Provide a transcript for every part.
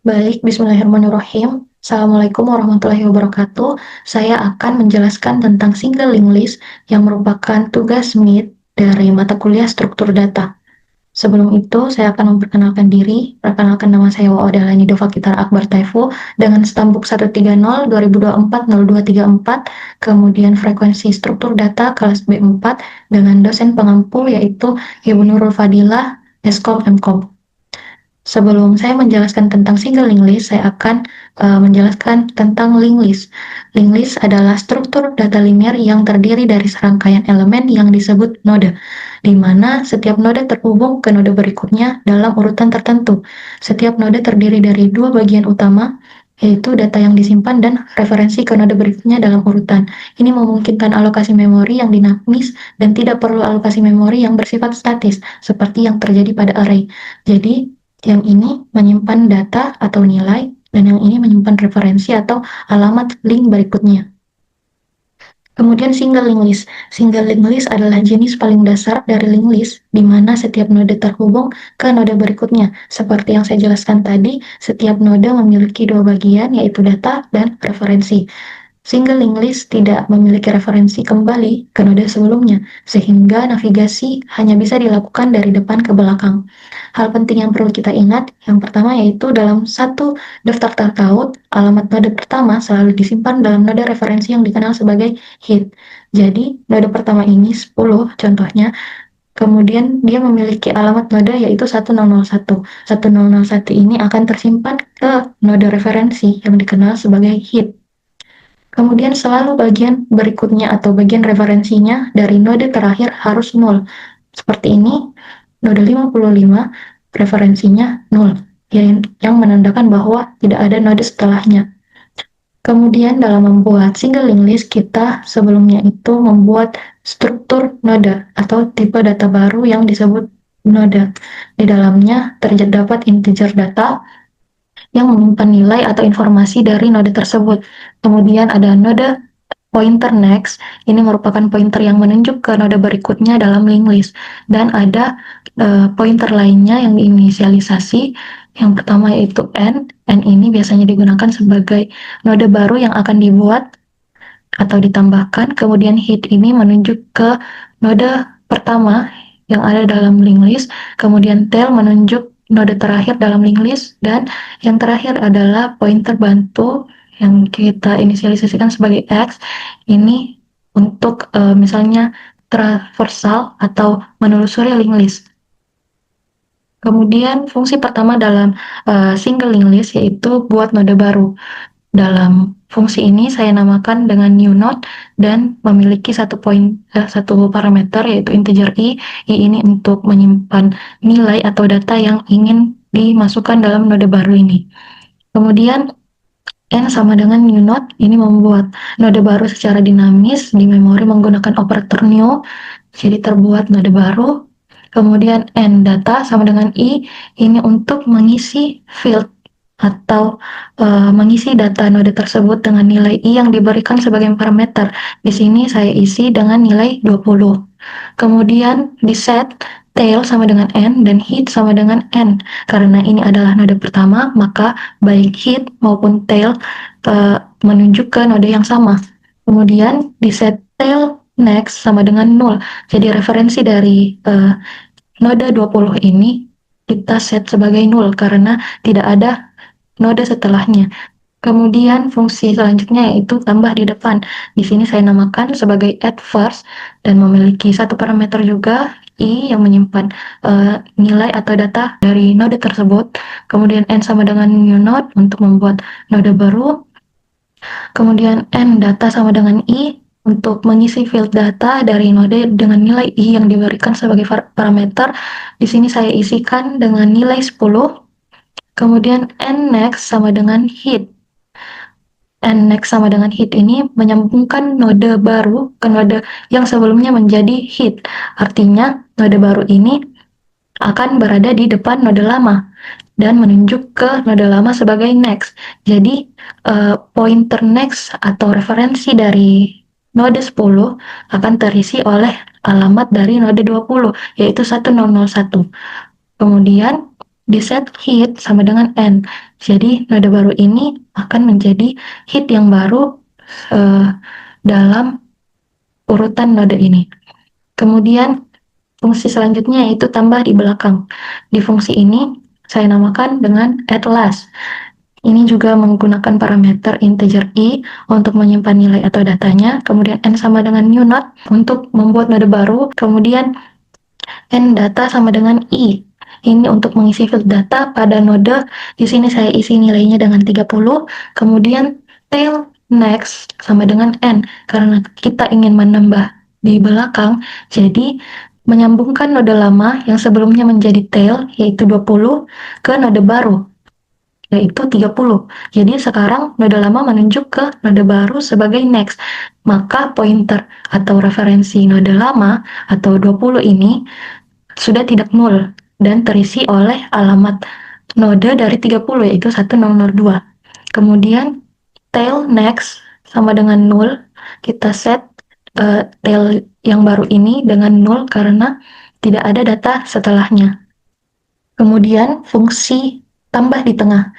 Baik, bismillahirrahmanirrahim. Assalamualaikum warahmatullahi wabarakatuh. Saya akan menjelaskan tentang single linked list yang merupakan tugas MIT dari mata kuliah struktur data. Sebelum itu, saya akan memperkenalkan diri. Perkenalkan, nama saya Waodalani Dova Kitar Akbar Taifu dengan stambuk 130 2024 0234, kemudian frekuensi struktur data kelas B4 dengan dosen pengampu yaitu Ibu Nurul Fadilah, Eskom Mkom. Sebelum saya menjelaskan tentang single linked list, saya akan menjelaskan tentang linked list. Linked list adalah struktur data linear yang terdiri dari serangkaian elemen yang disebut node, di mana setiap node terhubung ke node berikutnya dalam urutan tertentu. Setiap node terdiri dari dua bagian utama, yaitu data yang disimpan dan referensi ke node berikutnya dalam urutan. Ini memungkinkan alokasi memori yang dinamis dan tidak perlu alokasi memori yang bersifat statis, seperti yang terjadi pada array. Jadi, yang ini menyimpan data atau nilai, dan yang ini menyimpan referensi atau alamat link berikutnya. Kemudian single linked list. Single linked list adalah jenis paling dasar dari linked list, di mana setiap node terhubung ke node berikutnya. Seperti yang saya jelaskan tadi, setiap node memiliki dua bagian, yaitu data dan referensi. Single linked list tidak memiliki referensi kembali ke node sebelumnya, sehingga navigasi hanya bisa dilakukan dari depan ke belakang. Hal penting yang perlu kita ingat, yang pertama yaitu dalam satu daftar tertaut, alamat node pertama selalu disimpan dalam node referensi yang dikenal sebagai head. Jadi, node pertama ini 10 contohnya, kemudian dia memiliki alamat node yaitu 1001. 1001 ini akan tersimpan ke node referensi yang dikenal sebagai head. Kemudian selalu bagian berikutnya atau bagian referensinya dari node terakhir harus 0. Seperti ini, node 55 referensinya 0, yang menandakan bahwa tidak ada node setelahnya. Kemudian dalam membuat single linked list, kita sebelumnya itu membuat struktur node atau tipe data baru yang disebut node. Di dalamnya terdapat integer data yang menyimpan nilai atau informasi dari node tersebut. Kemudian ada node pointer next, ini merupakan pointer yang menunjuk ke node berikutnya dalam linked list. Dan ada pointer lainnya yang diinisialisasi. Yang pertama yaitu n ini biasanya digunakan sebagai node baru yang akan dibuat atau ditambahkan. Kemudian hit ini menunjuk ke node pertama yang ada dalam linked list. Kemudian tail menunjuk node terakhir dalam linked list, dan yang terakhir adalah pointer bantu yang kita inisialisasikan sebagai X. Ini untuk misalnya traversal atau menelusuri linked list. Kemudian fungsi pertama dalam single linked list yaitu buat node baru. Dalam fungsi ini saya namakan dengan new node dan memiliki satu parameter yaitu integer i. I ini untuk menyimpan nilai atau data yang ingin dimasukkan dalam node baru ini. Kemudian n sama dengan new node, ini membuat node baru secara dinamis di memori menggunakan operator new, jadi terbuat node baru. Kemudian n data sama dengan i, ini untuk mengisi field atau mengisi data node tersebut dengan nilai i yang diberikan sebagai parameter. Di sini saya isi dengan nilai 20. Kemudian di set tail sama dengan n dan head sama dengan n. Karena ini adalah node pertama, maka baik head maupun tail menunjuk ke node yang sama. Kemudian di set tail next sama dengan 0. Jadi referensi dari node 20 ini kita set sebagai 0 karena tidak ada node setelahnya. Kemudian fungsi selanjutnya yaitu tambah di depan. Di sini saya namakan sebagai add first dan memiliki satu parameter juga i yang menyimpan nilai atau data dari node tersebut. Kemudian n sama dengan new node untuk membuat node baru. Kemudian n data sama dengan i untuk mengisi field data dari node dengan nilai i yang diberikan sebagai parameter. Di sini saya isikan dengan nilai 10. Kemudian n next sama dengan head. N next sama dengan head ini menyambungkan node baru ke node yang sebelumnya menjadi head. Artinya node baru ini akan berada di depan node lama dan menunjuk ke node lama sebagai next. Jadi pointer next atau referensi dari node 10 akan terisi oleh alamat dari node 20 yaitu 1001. Kemudian di set head sama dengan n. Jadi node baru ini akan menjadi hit yang baru dalam urutan node ini. Kemudian fungsi selanjutnya yaitu tambah di belakang. Di fungsi ini saya namakan dengan add last. Ini juga menggunakan parameter integer i untuk menyimpan nilai atau datanya, kemudian n sama dengan new node untuk membuat node baru, kemudian n data sama dengan i. Ini untuk mengisi field data pada node. Di sini saya isi nilainya dengan 30, kemudian tail next sama dengan n karena kita ingin menambah di belakang, jadi menyambungkan node lama yang sebelumnya menjadi tail yaitu 20 ke node baru yaitu 30. Jadi sekarang node lama menunjuk ke node baru sebagai next. Maka pointer atau referensi node lama atau 20 ini sudah tidak nul dan terisi oleh alamat node dari 30 yaitu 1002. Kemudian tail next sama dengan nul, kita set tail yang baru ini dengan nul karena tidak ada data setelahnya. Kemudian fungsi tambah di tengah.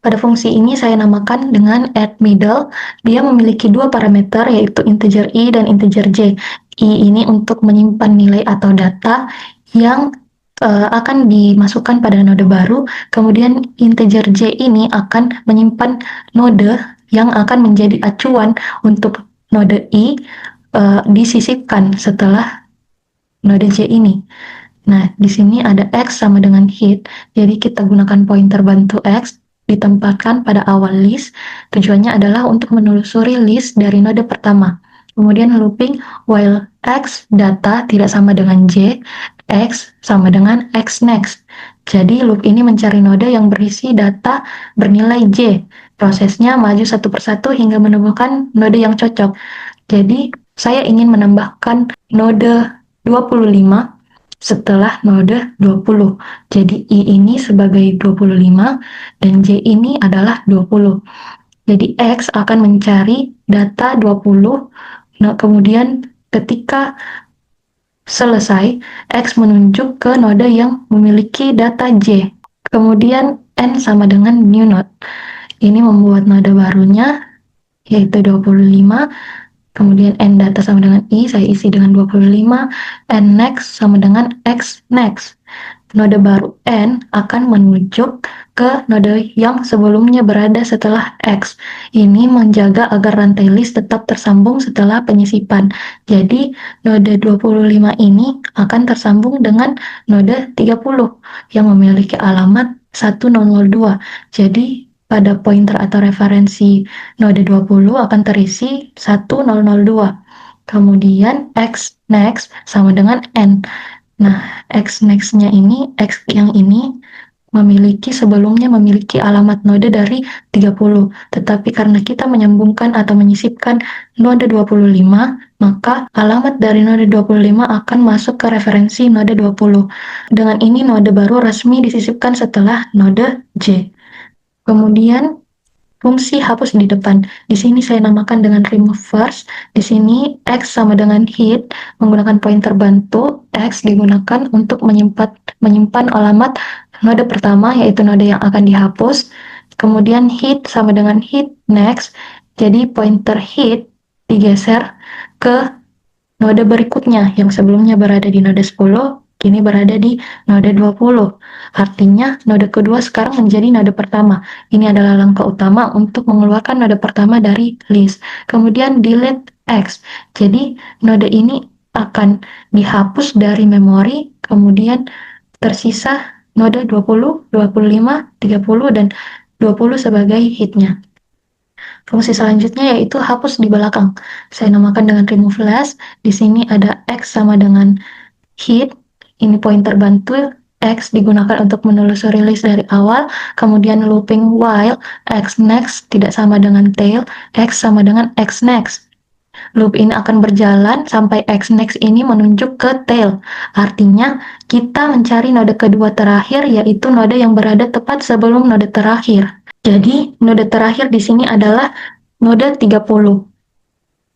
Pada fungsi ini saya namakan dengan add middle. Dia memiliki dua parameter yaitu integer i dan integer j. I ini untuk menyimpan nilai atau data yang akan dimasukkan pada node baru. Kemudian integer j ini akan menyimpan node yang akan menjadi acuan untuk node i disisipkan setelah node j ini. Nah, di sini ada X sama dengan hit, jadi kita gunakan pointer bantu X, ditempatkan pada awal list. Tujuannya adalah untuk menelusuri list dari node pertama. Kemudian looping while X data tidak sama dengan J, X sama dengan X next. Jadi loop ini mencari node yang berisi data bernilai J. Prosesnya maju satu persatu hingga menemukan node yang cocok. Jadi saya ingin menambahkan node 25 setelah node 20. Jadi I ini sebagai 25 dan J ini adalah 20. Jadi X akan mencari data 20. Nah, kemudian ketika selesai, X menunjuk ke node yang memiliki data J. Kemudian N sama dengan new node. Ini membuat node barunya yaitu 25. Kemudian n data sama dengan i, saya isi dengan 25, n next sama dengan x next. Node baru n akan menunjuk ke node yang sebelumnya berada setelah x. Ini menjaga agar rantai list tetap tersambung setelah penyisipan. Jadi node 25 ini akan tersambung dengan node 30 yang memiliki alamat 1002. Jadi pada pointer atau referensi node 20 akan terisi 1002. Kemudian X next sama dengan N. Nah, X next-nya ini, X yang ini sebelumnya memiliki alamat node dari 30. Tetapi karena kita menyambungkan atau menyisipkan node 25, maka alamat dari node 25 akan masuk ke referensi node 20. Dengan ini node baru resmi disisipkan setelah node J. Kemudian fungsi hapus di depan. Di sini saya namakan dengan remove first. Di sini X sama dengan hit menggunakan pointer bantu. X digunakan untuk menyimpan alamat node pertama yaitu node yang akan dihapus. Kemudian hit sama dengan hit next. Jadi pointer hit digeser ke node berikutnya yang sebelumnya berada di node 10, kini berada di node 20. Artinya node kedua sekarang menjadi node pertama. Ini adalah langkah utama untuk mengeluarkan node pertama dari list. Kemudian delete X. Jadi node ini akan dihapus dari memori, kemudian tersisa node 20, 25, 30, dan 20 sebagai hitnya. Fungsi selanjutnya yaitu hapus di belakang. Saya namakan dengan remove last. Di sini ada X sama dengan hit. Ini pointer bantu. X digunakan untuk menelusuri list dari awal. Kemudian looping while X next tidak sama dengan tail. X sama dengan X next. Loop ini akan berjalan sampai X next ini menunjuk ke tail. Artinya kita mencari node kedua terakhir yaitu node yang berada tepat sebelum node terakhir. Jadi node terakhir di sini adalah node 30.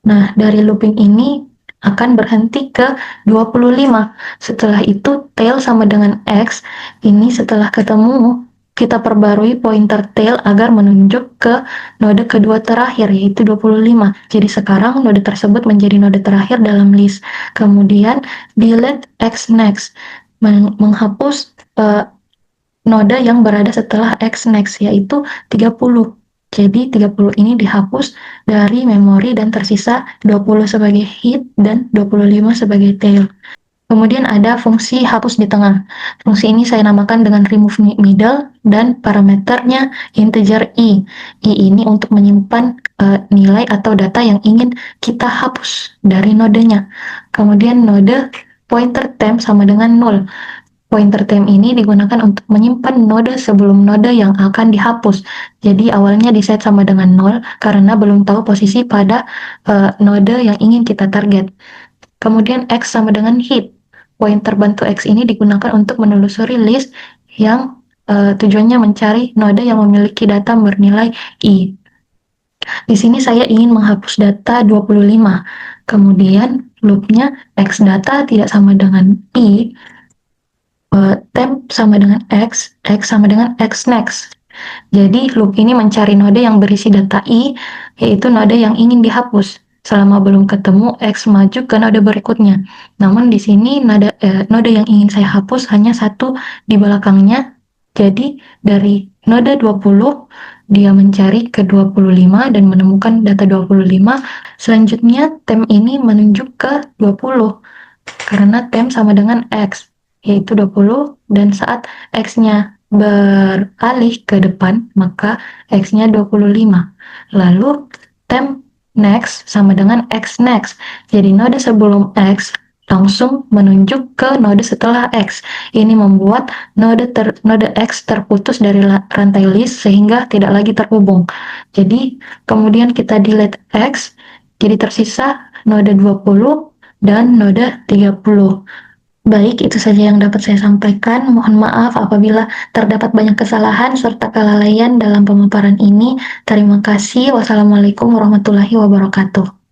Nah, dari looping ini akan berhenti ke 25. Setelah itu tail sama dengan X. Ini setelah ketemu kita perbarui pointer tail agar menunjuk ke node kedua terakhir, yaitu 25. Jadi sekarang node tersebut menjadi node terakhir dalam list. Kemudian delete X next, menghapus node yang berada setelah X next, yaitu 30. Jadi 30 ini dihapus dari memori dan tersisa 20 sebagai head dan 25 sebagai tail. Kemudian ada fungsi hapus di tengah. Fungsi ini saya namakan dengan remove middle dan parameternya integer i. I ini untuk menyimpan nilai atau data yang ingin kita hapus dari nodenya. Kemudian node pointer temp sama dengan 0. Pointer temp ini digunakan untuk menyimpan node sebelum node yang akan dihapus. Jadi awalnya diset sama dengan 0 karena belum tahu posisi pada node yang ingin kita target. Kemudian X sama dengan hit. Pointer bantu X ini digunakan untuk menelusuri list yang tujuannya mencari node yang memiliki data bernilai I. Di sini saya ingin menghapus data 25. Kemudian loopnya X data tidak sama dengan I, temp sama dengan X sama dengan X next. Jadi loop ini mencari node yang berisi data I, yaitu node yang ingin dihapus. Selama belum ketemu, X maju ke node berikutnya. Namun di sini node yang ingin saya hapus hanya satu di belakangnya. Jadi dari node 20, dia mencari ke 25 dan menemukan data 25. Selanjutnya temp ini menunjuk ke 20 karena temp sama dengan X, yaitu 20, dan saat X-nya beralih ke depan, maka X-nya 25. Lalu temp next sama dengan X next. Jadi node sebelum X langsung menunjuk ke node setelah X. Ini membuat node X terputus dari rantai list sehingga tidak lagi terhubung. Jadi kemudian kita delete X, jadi tersisa node 20 dan node 30. Baik, itu saja yang dapat saya sampaikan. Mohon maaf apabila terdapat banyak kesalahan serta kelalaian dalam pemaparan ini. Terima kasih. Wassalamualaikum warahmatullahi wabarakatuh.